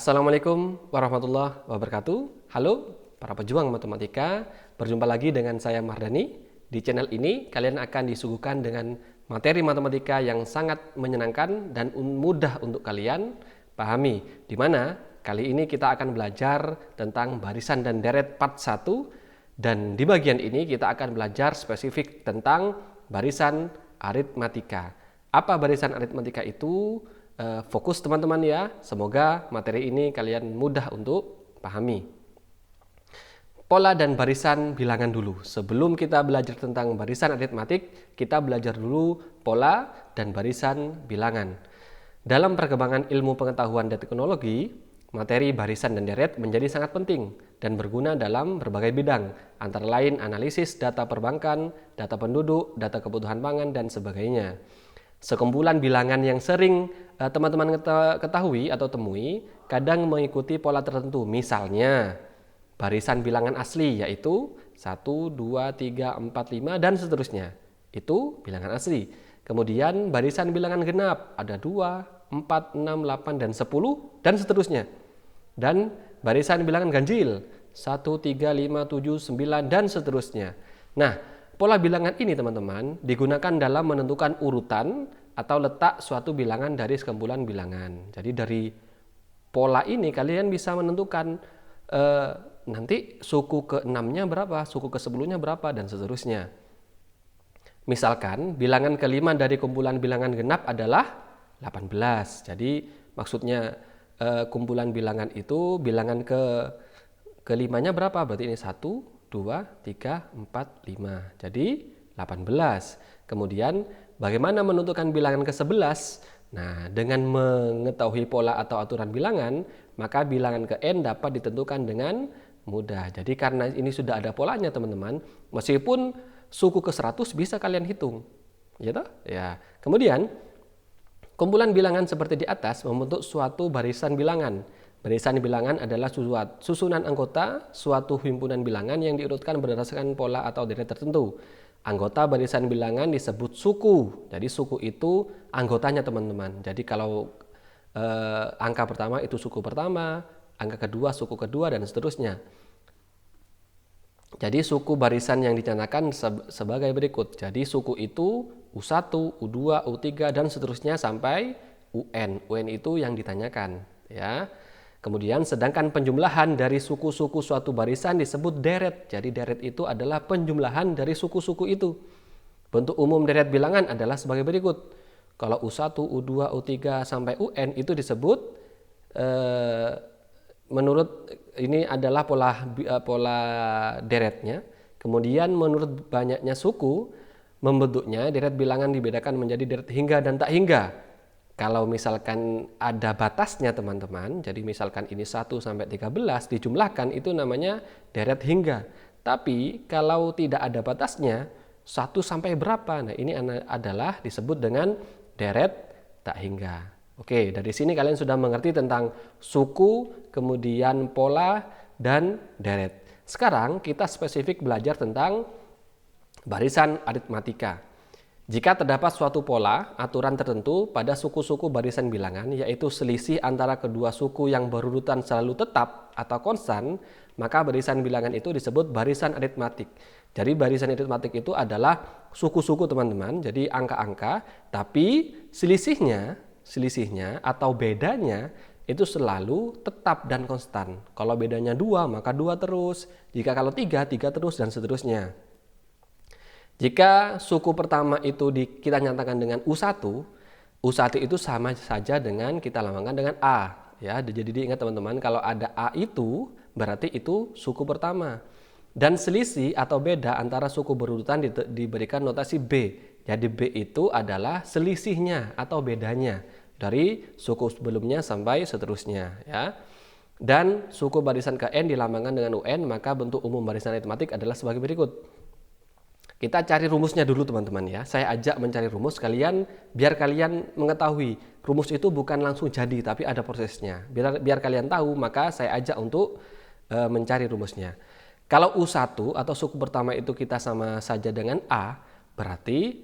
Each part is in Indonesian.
Assalamualaikum warahmatullahi wabarakatuh. Halo para pejuang matematika, berjumpa lagi dengan saya Mardani. Di channel ini kalian akan disuguhkan dengan materi matematika yang sangat menyenangkan dan mudah untuk kalian pahami. Di mana kali ini kita akan belajar tentang barisan dan deret part 1, dan di bagian ini kita akan belajar spesifik tentang barisan aritmatika. Apa barisan aritmatika itu? Fokus teman-teman ya, semoga materi ini kalian mudah untuk pahami. Pola dan barisan bilangan dulu. Sebelum kita belajar tentang barisan aritmatik, kita belajar dulu pola dan barisan bilangan. Dalam perkembangan ilmu pengetahuan dan teknologi, materi barisan dan deret menjadi sangat penting dan berguna dalam berbagai bidang, antara lain analisis data perbankan, data penduduk, data kebutuhan pangan, dan sebagainya. Sekumpulan bilangan yang sering teman-teman ketahui atau temui kadang mengikuti pola tertentu. Misalnya barisan bilangan asli, yaitu 1, 2, 3, 4, 5 dan seterusnya. Itu bilangan asli. Kemudian barisan bilangan genap, ada 2, 4, 6, 8 dan 10 dan seterusnya. Dan barisan bilangan ganjil 1, 3, 5, 7, 9 dan seterusnya. Nah, pola bilangan ini teman-teman digunakan dalam menentukan urutan atau letak suatu bilangan dari sekumpulan bilangan. Jadi dari pola ini kalian bisa menentukan nanti suku ke-6-nya berapa, suku ke-10-nya berapa, dan seterusnya. Misalkan bilangan kelima dari kumpulan bilangan genap adalah 18. Jadi maksudnya kumpulan bilangan itu bilangan kelimanya berapa? Berarti ini 1, 2, 3, 4, 5. Jadi 18. Kemudian bagaimana menentukan bilangan ke-11? Nah, dengan mengetahui pola atau aturan bilangan, maka bilangan ke n dapat ditentukan dengan mudah. Jadi karena ini sudah ada polanya teman-teman, meskipun suku ke-100 bisa kalian hitung. Gitu? Ya. Kemudian kumpulan bilangan seperti di atas membentuk suatu barisan bilangan. Barisan bilangan adalah susunan anggota suatu himpunan bilangan yang diurutkan berdasarkan pola atau deret tertentu. Anggota barisan bilangan disebut suku. Jadi suku itu anggotanya teman-teman. Jadi kalau angka pertama itu suku pertama, angka kedua suku kedua, dan seterusnya. Jadi suku barisan yang dicanangkan sebagai berikut. Jadi suku itu U1, U2, U3 dan seterusnya sampai UN. UN itu yang ditanyakan, ya. Kemudian sedangkan penjumlahan dari suku-suku suatu barisan disebut deret. Jadi deret itu adalah penjumlahan dari suku-suku itu. Bentuk umum deret bilangan adalah sebagai berikut. Kalau U1, U2, U3 sampai UN itu disebut menurut ini adalah pola deretnya. Kemudian menurut banyaknya suku membentuknya deret bilangan dibedakan menjadi deret hingga dan tak hingga. Kalau misalkan ada batasnya teman-teman, jadi misalkan ini 1 sampai 13 dijumlahkan, itu namanya deret hingga. Tapi kalau tidak ada batasnya, 1 sampai berapa? Nah, ini adalah disebut dengan deret tak hingga. Oke, dari sini kalian sudah mengerti tentang suku, kemudian pola, dan deret. Sekarang kita spesifik belajar tentang barisan aritmatika. Jika terdapat suatu pola, aturan tertentu pada suku-suku barisan bilangan, yaitu selisih antara kedua suku yang berurutan selalu tetap atau konstan, maka barisan bilangan itu disebut barisan aritmatik. Jadi barisan aritmatik itu adalah suku-suku teman-teman, jadi angka-angka, tapi selisihnya atau bedanya itu selalu tetap dan konstan. Kalau bedanya 2, maka 2 terus. Jika kalau 3, 3 terus, dan seterusnya. Jika suku pertama itu kita nyatakan dengan U1, U1 itu sama saja dengan kita lambangkan dengan A. Ya, jadi diingat teman-teman, kalau ada A itu berarti itu suku pertama. Dan selisih atau beda antara suku berurutan diberikan notasi B. Jadi B itu adalah selisihnya atau bedanya dari suku sebelumnya sampai seterusnya. Ya. Dan suku barisan ke N dilambangkan dengan UN, maka bentuk umum barisan aritmatik adalah sebagai berikut. Kita cari rumusnya dulu teman-teman ya. Saya ajak mencari rumus biar kalian mengetahui rumus itu bukan langsung jadi, tapi ada prosesnya. Biar kalian tahu, maka saya ajak untuk mencari rumusnya. Kalau U1 atau suku pertama itu kita sama saja dengan A, berarti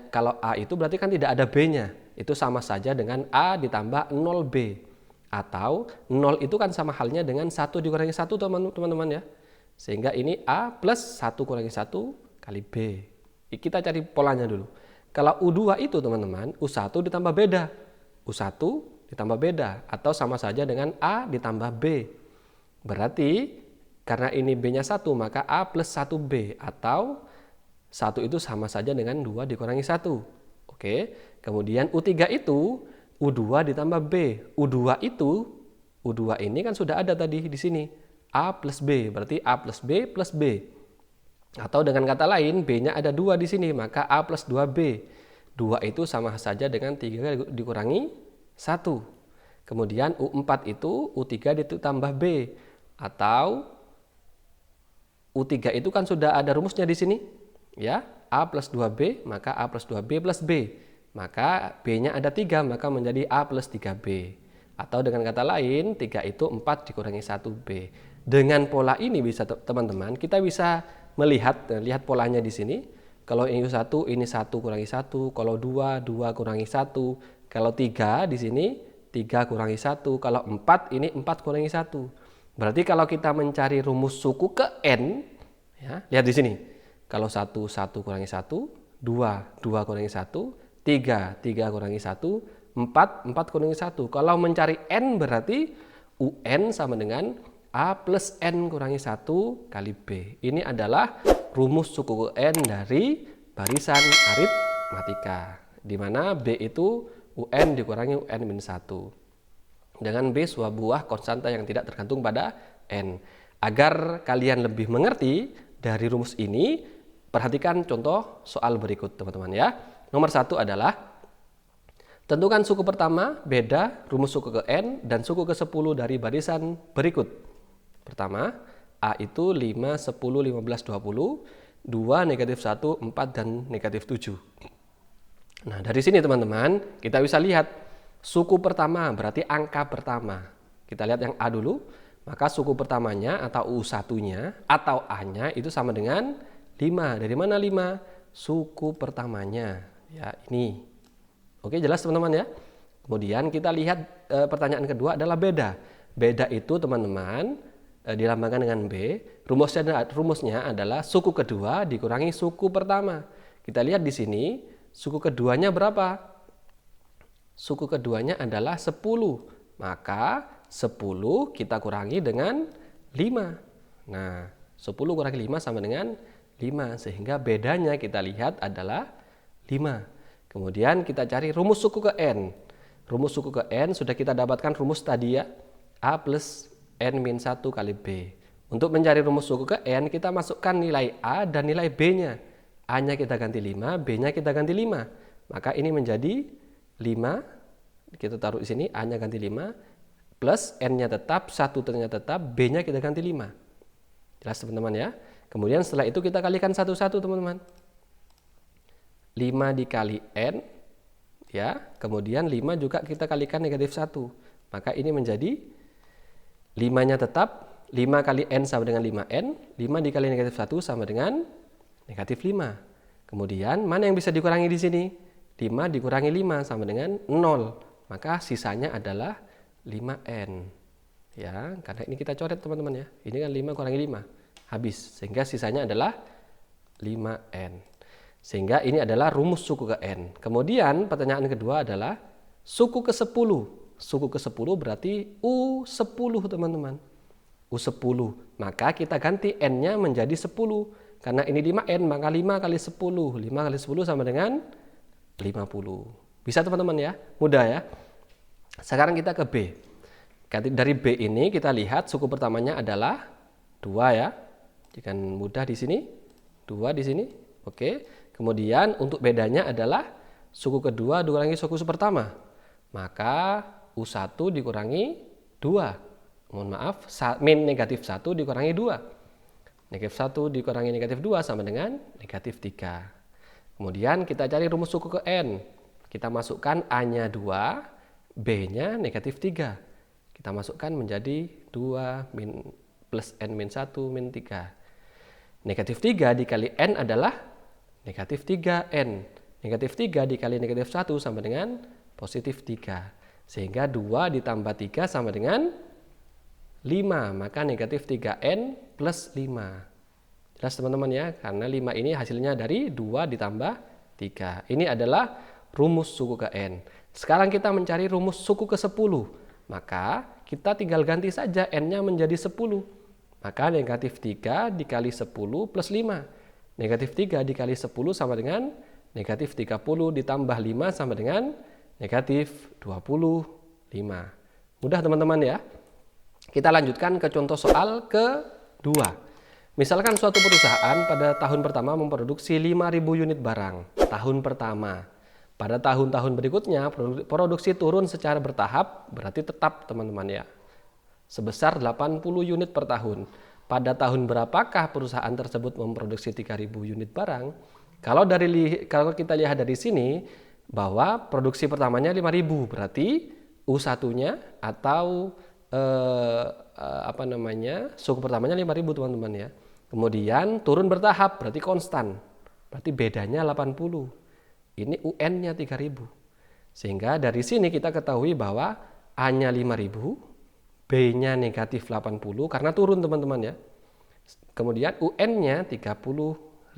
kalau A itu berarti kan tidak ada B-nya. Itu sama saja dengan A ditambah 0B. Atau 0 itu kan sama halnya dengan 1 dikurangi 1 teman-teman ya. Sehingga ini A plus 1 kurangi 1 kali B. Kita cari polanya dulu. Kalau U2 itu teman-teman, U1 ditambah beda. U1 ditambah beda atau sama saja dengan A ditambah B. Berarti karena ini B-nya 1 maka A plus 1B atau 1 itu sama saja dengan 2 dikurangi 1. Oke, kemudian U3 itu U2 ditambah B. U2 ini kan sudah ada tadi di sini. A plus B, berarti A plus B plus B. Atau dengan kata lain, B-nya ada 2 di sini, maka A plus 2B. 2 itu sama saja dengan 3 dikurangi 1. Kemudian U4 itu U3 ditambah B. Atau U3 itu kan sudah ada rumusnya di sini. Ya, A plus 2B, maka A plus 2B plus B. Maka B-nya ada 3, maka menjadi A plus 3B. Atau dengan kata lain, 3 itu 4 dikurangi 1B. Dengan pola ini bisa teman-teman, kita bisa lihat polanya di sini. Kalau ini 1 kurangi 1, kalau 2 kurangi 1, kalau 3 di sini 3 kurangi 1, kalau 4 ini 4 kurangi 1. Berarti kalau kita mencari rumus suku ke n, ya, lihat di sini. Kalau 1 kurangi 1, 2 kurangi 1, 3 kurangi 1, 4 kurangi 1. Kalau mencari n berarti UN sama dengan A plus N kurangi 1 kali B. Ini adalah rumus suku ke N dari barisan aritmatika. Di mana B itu UN dikurangi UN min 1. Dengan B sebuah buah konstanta yang tidak tergantung pada N. Agar kalian lebih mengerti dari rumus ini, perhatikan contoh soal berikut teman-teman ya. Nomor 1 adalah tentukan suku pertama, beda, rumus suku ke N, dan suku ke-10 dari barisan berikut. Pertama, A itu 5, 10, 15, 20, 2, negatif 1, 4, dan negatif 7. Nah, dari sini teman-teman, kita bisa lihat suku pertama, berarti angka pertama. Kita lihat yang A dulu, maka suku pertamanya atau U1-nya atau A-nya itu sama dengan 5. Dari mana 5? Suku pertamanya. Ya, ini. Oke, jelas teman-teman ya. Kemudian kita lihat pertanyaan kedua adalah beda. Beda itu teman-teman dilambangkan dengan B. Rumusnya adalah suku kedua dikurangi suku pertama. Kita lihat di sini, suku keduanya berapa? Suku keduanya adalah 10. Maka 10 kita kurangi dengan 5. Nah, 10 kurangi 5 sama dengan 5. Sehingga bedanya kita lihat adalah 5. Kemudian kita cari rumus suku ke N. Rumus suku ke N sudah kita dapatkan rumus tadi ya. A plus N min 1 kali B. Untuk mencari rumus suku ke N, kita masukkan nilai A dan nilai B-nya. A-nya kita ganti 5, B-nya kita ganti 5. Maka ini menjadi 5. Kita taruh di sini, A-nya ganti 5. Plus N-nya tetap, 1 ternyata tetap, B-nya kita ganti 5. Jelas teman-teman ya. Kemudian setelah itu kita kalikan satu-satu teman-teman. 5 dikali N. Ya, kemudian 5 juga kita kalikan negatif 1. Maka ini menjadi 5-nya tetap, 5 kali N sama dengan 5N, 5 dikali negatif 1 sama dengan negatif 5. Kemudian, mana yang bisa dikurangi di sini? 5 dikurangi 5 sama dengan 0. Maka sisanya adalah 5N. Ya, karena ini kita coret teman-teman ya. Ini kan 5 kurangi 5. Habis. Sehingga sisanya adalah 5N. Sehingga ini adalah rumus suku ke N. Kemudian, pertanyaan kedua adalah suku ke-10. Suku ke-10 berarti U10 teman-teman. U10. Maka kita ganti N-nya menjadi 10. Karena ini 5N, maka 5 kali 10. 5 kali 10 sama dengan 50. Bisa teman-teman ya? Mudah ya? Sekarang kita ke B. Dari B ini kita lihat suku pertamanya adalah 2 ya. Jika mudah di sini. 2 di sini. Oke. Kemudian untuk bedanya adalah suku kedua dikurangi suku pertama. Maka U1 dikurangi 2. Mohon maaf, min negatif 1 dikurangi 2. Negatif 1 dikurangi negatif 2 sama dengan negatif 3. Kemudian kita cari rumus suku ke N. Kita masukkan A-nya 2, B-nya negatif 3. Kita masukkan menjadi 2 plus N min 1 min 3. Negatif 3 dikali N adalah negatif 3N. Negatif 3 dikali negatif 1 sama dengan positif 3. Sehingga 2 ditambah 3 sama dengan 5. Maka negatif 3N plus 5. Jelas teman-teman ya, karena 5 ini hasilnya dari 2 ditambah 3. Ini adalah rumus suku ke N. Sekarang kita mencari rumus suku ke 10. Maka kita tinggal ganti saja N-nya menjadi 10. Maka negatif 3 dikali 10 plus 5. Negatif 3 dikali 10 sama dengan negatif 30 ditambah 5 sama dengan negatif 25. Mudah teman-teman ya. Kita lanjutkan ke contoh soal kedua. Misalkan suatu perusahaan pada tahun pertama memproduksi 5.000 unit barang. Tahun pertama. Pada tahun-tahun berikutnya produksi turun secara bertahap, berarti tetap teman-teman ya. Sebesar 80 unit per tahun. Pada tahun berapakah perusahaan tersebut memproduksi 3.000 unit barang? Kalau kita lihat dari sini bahwa produksi pertamanya 5.000, berarti U1-nya atau suku pertamanya 5.000 teman-teman ya. Kemudian turun bertahap, berarti konstan. Berarti bedanya 80. Ini UN-nya 3.000. Sehingga dari sini kita ketahui bahwa A-nya 5.000, B-nya negatif 80 karena turun teman-teman ya. Kemudian UN-nya 30.000.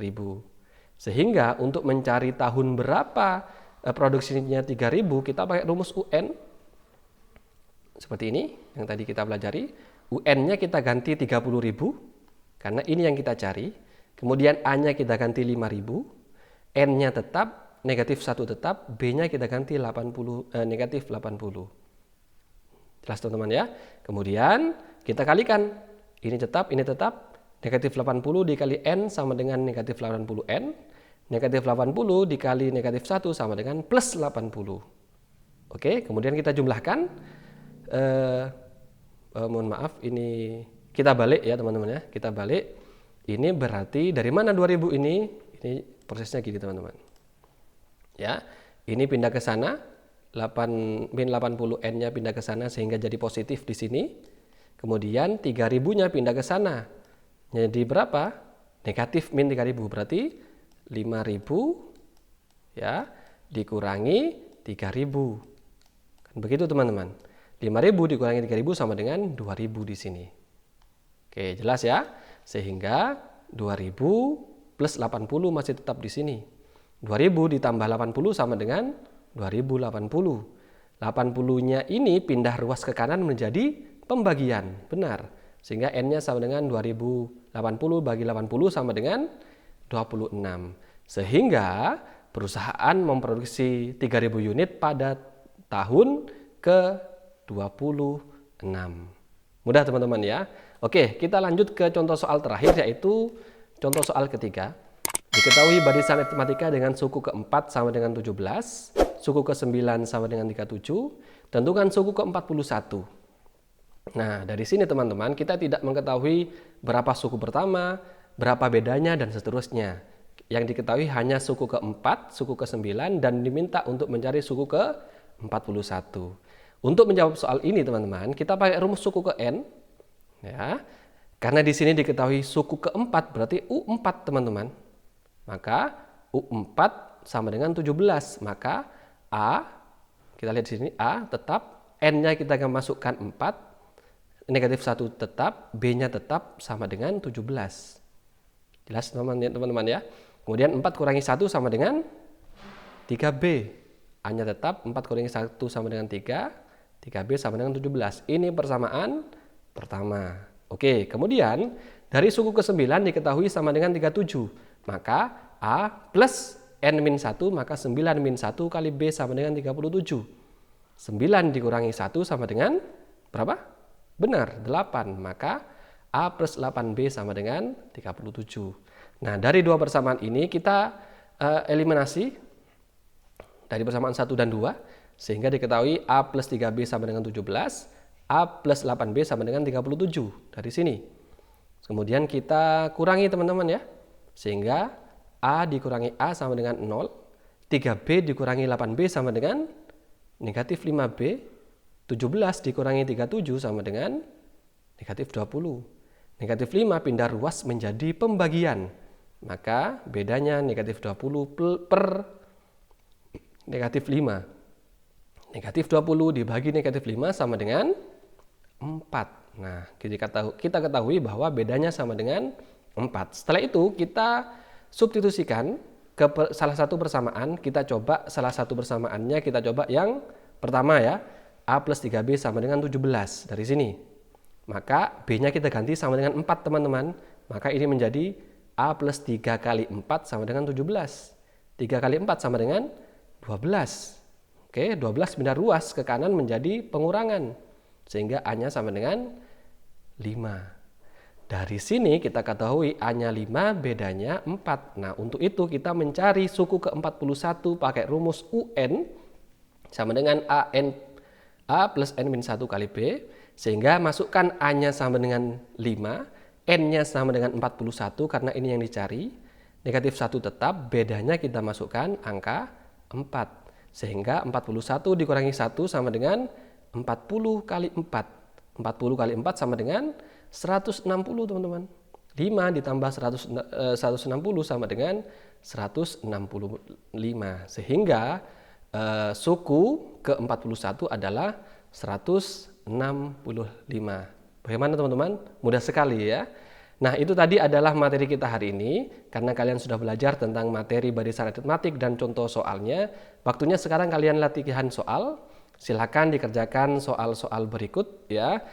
Sehingga untuk mencari tahun berapa produksinya 3.000, kita pakai rumus UN. Seperti ini yang tadi kita pelajari. UN-nya kita ganti 30.000 karena ini yang kita cari. Kemudian A-nya kita ganti 5.000. N-nya tetap, negatif 1 tetap, B-nya kita ganti negatif 80. Jelas teman-teman ya. Kemudian kita kalikan. Ini tetap, ini tetap. Negatif 80 dikali N sama dengan negatif 80N. Negatif 80 dikali negatif 1 sama dengan plus 80. Oke, kemudian kita jumlahkan. Mohon maaf, ini kita balik ya teman-teman ya. Kita balik. Ini berarti dari mana 2000 ini? Ini prosesnya gini teman-teman. Ya, ini pindah ke sana. Min 80N-nya pindah ke sana sehingga jadi positif di sini. Kemudian 3.000-nya pindah ke sana. Jadi berapa? Negatif min 3.000. Berarti 5.000 ya dikurangi 3.000. Kan begitu teman-teman. 5.000 dikurangi 3.000 sama dengan 2.000 di sini. Oke, jelas ya? Sehingga 2.000 plus 80 masih tetap di sini. 2.000 ditambah 80 sama dengan 2080. 80-nya ini pindah ruas ke kanan menjadi pembagian. Benar. Sehingga N-nya sama dengan 2080 bagi 80 sama dengan 26. Sehingga perusahaan memproduksi 3.000 unit pada tahun ke-26. Mudah teman-teman ya. Oke, kita lanjut ke contoh soal terakhir, yaitu contoh soal ketiga. Diketahui barisan aritmatika dengan suku ke-4 sama dengan 17, suku ke-9 sama dengan 37, tentukan suku ke-41. Nah, dari sini teman-teman kita tidak mengetahui berapa suku pertama, berapa bedanya, dan seterusnya. Yang diketahui hanya suku ke-4, suku ke-9, dan diminta untuk mencari suku ke-41. Untuk menjawab soal ini teman-teman, kita pakai rumus suku ke N. Ya, karena di sini diketahui suku ke-4 berarti U4 teman-teman. Maka U4 sama dengan 17. Maka A, kita lihat di sini A tetap, N-nya kita akan masukkan 4, negatif 1 tetap, B-nya tetap sama dengan 17. Jelas teman-teman ya. Kemudian 4 kurangi 1 sama dengan 3B. A-nya tetap, 4 kurangi 1 sama dengan 3, 3B sama dengan 17. Ini persamaan pertama. Oke, kemudian dari suku ke-9 diketahui sama dengan 37. Maka A plus N-1, maka 9 min 1 kali B sama dengan 37. 9 dikurangi 1 sama dengan berapa? Benar, 8. Maka A plus 8B sama dengan 37. Nah, dari dua persamaan ini kita eliminasi dari persamaan 1 dan 2. Sehingga diketahui A plus 3B sama dengan 17. A plus 8B sama dengan 37. Dari sini. Kemudian kita kurangi teman-teman ya. Sehingga A dikurangi A sama dengan 0, 3B dikurangi 8B sama dengan negatif 5B, 17 dikurangi 37 sama dengan negatif 20. Negatif 5 pindah ruas menjadi pembagian. Maka bedanya negatif 20 per negatif 5. Negatif 20 dibagi negatif 5 sama dengan 4. Nah, kita ketahui bahwa bedanya sama dengan 4. Setelah itu kita substitusikan ke salah satu persamaan. Kita coba salah satu persamaannya, kita coba yang pertama ya. A plus 3B sama dengan 17 dari sini. Maka B-nya kita ganti sama dengan 4 teman-teman. Maka ini menjadi A plus 3 kali 4 sama dengan 17. 3 kali 4 sama dengan 12. Oke, 12 pindah ruas ke kanan menjadi pengurangan. Sehingga A-nya sama dengan 5. Dari sini kita ketahui A-nya 5, bedanya 4. Nah, untuk itu kita mencari suku ke-41 pakai rumus UN sama dengan A plus N-1 kali B. Sehingga masukkan A-nya sama dengan 5, N-nya sama dengan 41 karena ini yang dicari. Negatif 1 tetap, bedanya kita masukkan angka 4. Sehingga 41 dikurangi 1 sama dengan 40 kali 4. 40 kali 4 sama dengan 160 teman-teman. 5 ditambah 160 sama dengan 165. Sehingga suku ke-41 adalah 165. Bagaimana teman-teman? Mudah sekali ya. Nah, itu tadi adalah materi kita hari ini. Karena kalian sudah belajar tentang materi barisan aritmatik dan contoh soalnya, waktunya sekarang kalian latihan soal. Silakan dikerjakan soal-soal berikut ya.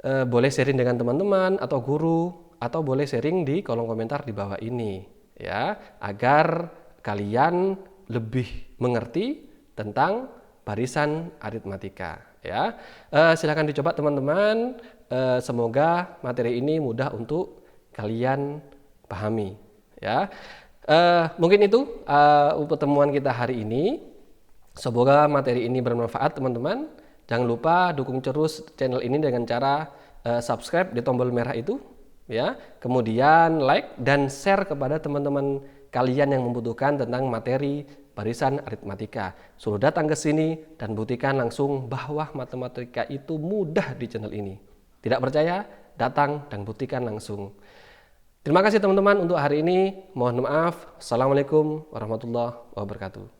Boleh sharing dengan teman-teman atau guru, atau boleh sharing di kolom komentar di bawah ini ya, agar kalian lebih mengerti tentang barisan aritmatika ya. Silakan dicoba teman-teman. Semoga materi ini mudah untuk kalian pahami ya. Mungkin itu pertemuan kita hari ini. Semoga materi ini bermanfaat teman-teman. Jangan lupa dukung terus channel ini dengan cara subscribe di tombol merah itu ya. Kemudian like dan share kepada teman-teman kalian yang membutuhkan tentang materi barisan aritmatika. Suruh datang ke sini dan buktikan langsung bahwa matematika itu mudah di channel ini. Tidak percaya? Datang dan buktikan langsung. Terima kasih teman-teman untuk hari ini. Mohon maaf. Assalamualaikum warahmatullahi wabarakatuh.